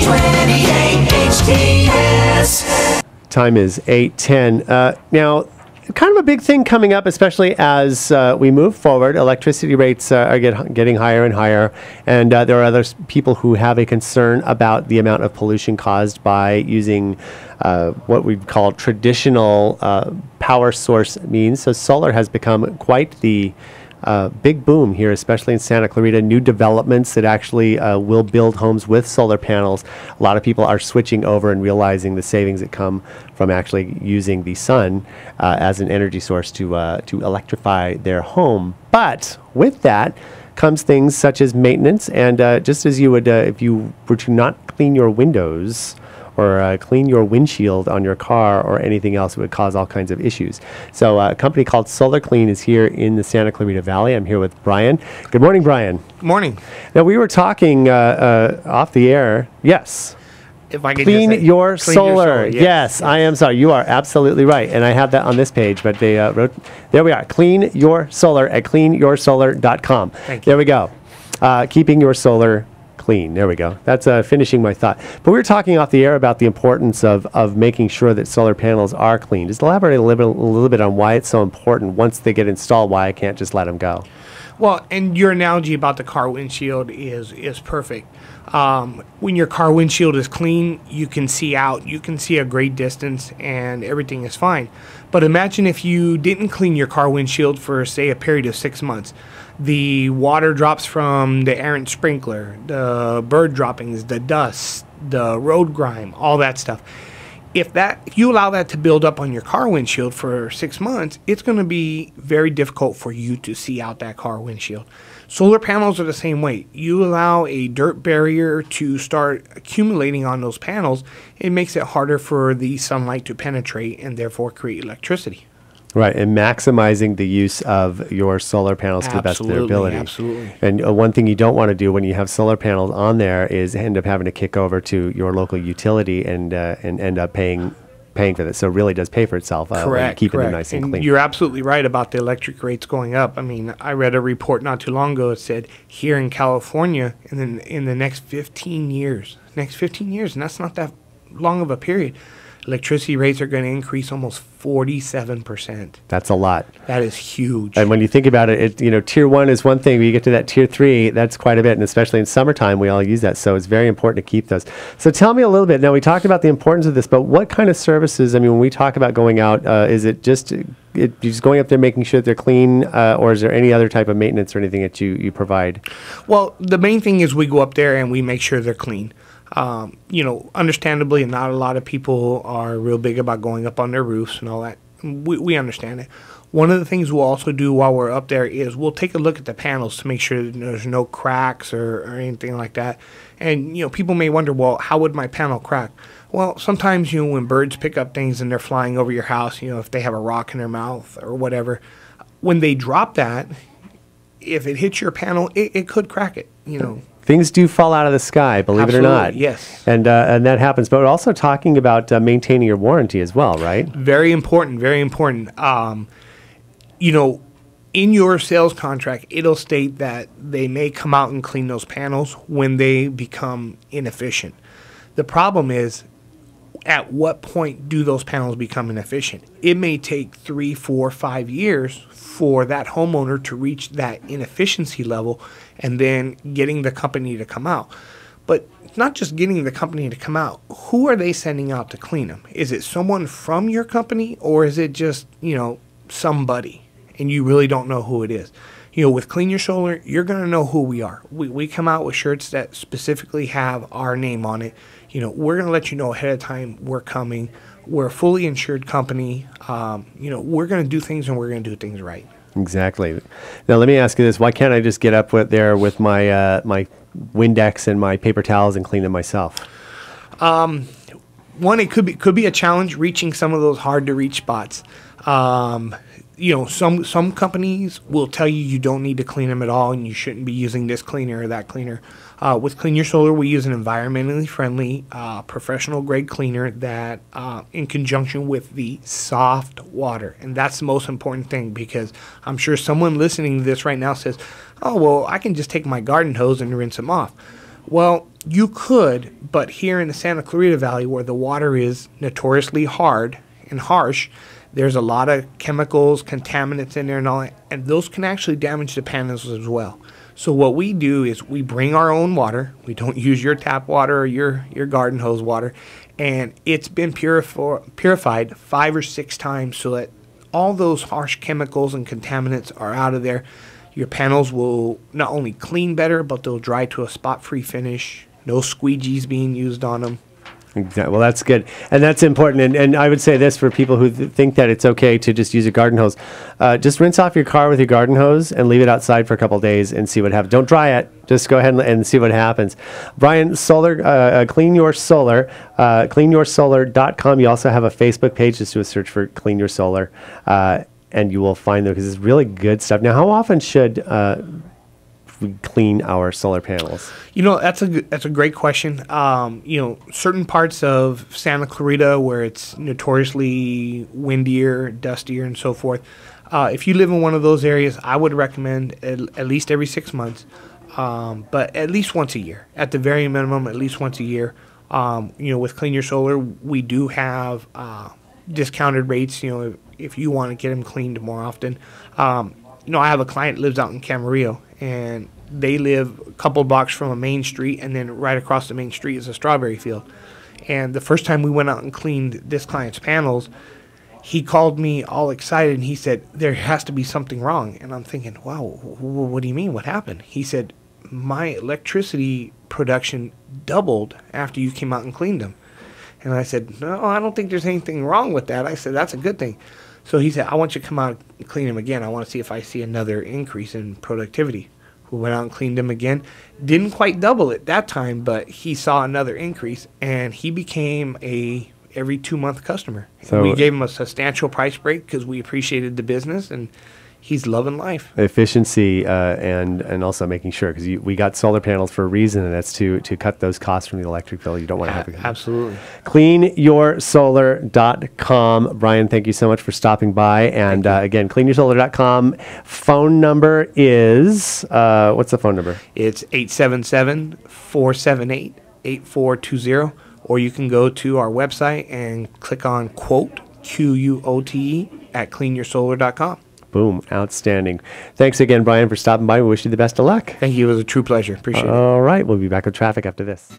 28 HTS. Time is 8:10. Now, kind of a big thing coming up, especially as we move forward. Electricity rates are getting higher and higher, and there are other people who have a concern about the amount of pollution caused by using what we call traditional power source means. So solar has become quite the big boom here, especially in Santa Clarita. New developments that actually will build homes with solar panels. A lot of people are switching over and realizing the savings that come from actually using the sun as an energy source to electrify their home. But with that comes things such as maintenance, and just as you would if you were to not clean your windows or clean your windshield on your car or anything else, it would cause all kinds of issues. So a company called Solar Clean is here in the Santa Clarita Valley. I'm here with Brian. Good morning, Brian. Good morning. Now, we were talking off the air. Yes. If I could Clean just say, your clean solar. your solar. Yes, I am sorry. You are absolutely right. And I have that on this page, but they wrote, there we are. Clean your solar at cleanyoursolar.com. Thank you. There we go. Keeping your solar clean. There we go. That's finishing my thought. But we were talking off the air about the importance of making sure that solar panels are clean. Just elaborate a little bit on why it's so important once they get installed, why I can't just let them go. Well, and your analogy about the car windshield is perfect. When your car windshield is clean, you can see out, you can see a great distance, and everything is fine. But imagine if you didn't clean your car windshield for, say, a period of 6 months. The water drops from the errant sprinkler, the bird droppings, the dust, the road grime, all that stuff. If you allow that to build up on your car windshield for 6 months, it's going to be very difficult for you to see out that car windshield. Solar panels are the same way. You allow a dirt barrier to start accumulating on those panels, it makes it harder for the sunlight to penetrate and therefore create electricity. Right, and maximizing the use of your solar panels to the best of their ability. Absolutely. And one thing you don't want to do when you have solar panels on there is end up having to kick over to your local utility and end up paying for this. So it really does pay for itself. Correct. Keeping them nice and clean. You're absolutely right about the electric rates going up. I mean, I read a report not too long ago. It said here in California, in the next 15 years, and that's not that long of a period, electricity rates are going to increase almost 47%. That's a lot. That is huge. And when you think about it, tier 1 is one thing. When you get to that tier 3, that's quite a bit. And especially in summertime, we all use that. So it's very important to keep those. So tell me a little bit. Now, we talked about the importance of this, but what kind of services, when we talk about going out, is it just going up there making sure that they're clean, or is there any other type of maintenance or anything that you provide? Well, the main thing is we go up there and we make sure they're clean. Understandably, not a lot of people are real big about going up on their roofs and all that. We understand it. One of the things we'll also do while we're up there is we'll take a look at the panels to make sure that there's no cracks or anything like that. And, people may wonder, well, how would my panel crack? Well, sometimes, when birds pick up things and they're flying over your house, if they have a rock in their mouth or whatever, when they drop that, if it hits your panel, it could crack it, Things do fall out of the sky, believe it or not. Yes. And that happens. But we're also talking about maintaining your warranty as well, right? Very important, very important. In your sales contract, it'll state that they may come out and clean those panels when they become inefficient. The problem is, at what point do those panels become inefficient? It may take 3, 4, 5 years for that homeowner to reach that inefficiency level and then getting the company to come out. But it's not just getting the company to come out. Who are they sending out to clean them? Is it someone from your company, or is it just, somebody and you really don't know who it is? With Clean Your Solar, you're going to know who we are. We come out with shirts that specifically have our name on it. We're going to let you know ahead of time we're coming. We're a fully insured company. We're going to do things, and we're going to do things right. Exactly. Now, let me ask you this. Why can't I just get up there with my my Windex and my paper towels and clean them myself? One, it could be a challenge reaching some of those hard-to-reach spots. Some companies will tell you don't need to clean them at all and you shouldn't be using this cleaner or that cleaner. With Clean Your Solar, we use an environmentally friendly, professional-grade cleaner that, in conjunction with the soft water. And that's the most important thing, because I'm sure someone listening to this right now says, oh, well, I can just take my garden hose and rinse them off. Well, you could, but here in the Santa Clarita Valley, where the water is notoriously hard and harsh, there's a lot of chemicals, contaminants in there and all that, and those can actually damage the panels as well. So what we do is we bring our own water. We don't use your tap water or your garden hose water, and it's been purified 5 or 6 times so that all those harsh chemicals and contaminants are out of there. Your panels will not only clean better, but they'll dry to a spot-free finish. No squeegees being used on them. Exactly. Well, that's good. And that's important. And I would say this for people who think that it's okay to just use a garden hose. Just rinse off your car with your garden hose and leave it outside for a couple of days and see what happens. Don't dry it. Just go ahead and see what happens. Brian, solar, Clean Your Solar, cleanyoursolar.com. You also have a Facebook page. Just do a search for Clean Your Solar, and you will find them because it's really good stuff. Now, how often should we clean our solar panels? That's a great question. Certain parts of Santa Clarita where it's notoriously windier, dustier, and so forth. If you live in one of those areas, I would recommend at least every 6 months, but at least once a year. At the very minimum, at least once a year. With Clean Your Solar, we do have discounted rates. If you want to get them cleaned more often. I have a client that lives out in Camarillo, and they live a couple blocks from a main street, and then right across the main street is a strawberry field. And the first time we went out and cleaned this client's panels, he called me all excited, and he said, there has to be something wrong. And I'm thinking, wow, what do you mean? What happened? He said, my electricity production doubled after you came out and cleaned them. And I said, no, I don't think there's anything wrong with that. I said, that's a good thing. So he said, I want you to come out and clean them again. I want to see if I see another increase in productivity. We went out and cleaned them again. Didn't quite double it that time, but he saw another increase, and he became a every 2-month customer. So we gave him a substantial price break because we appreciated the business, and he's loving life. Efficiency and also making sure, because we got solar panels for a reason, and that's to cut those costs from the electric bill. You don't want to have it. Absolutely. Cleanyoursolar.com. Brian, thank you so much for stopping by. And again, cleanyoursolar.com. Phone number is, what's the phone number? It's 877-478-8420. Or you can go to our website and click on quote, QUOTE, at cleanyoursolar.com. Boom. Outstanding. Thanks again, Brian, for stopping by. We wish you the best of luck. Thank you. It was a true pleasure. Appreciate it. All right. We'll be back with traffic after this.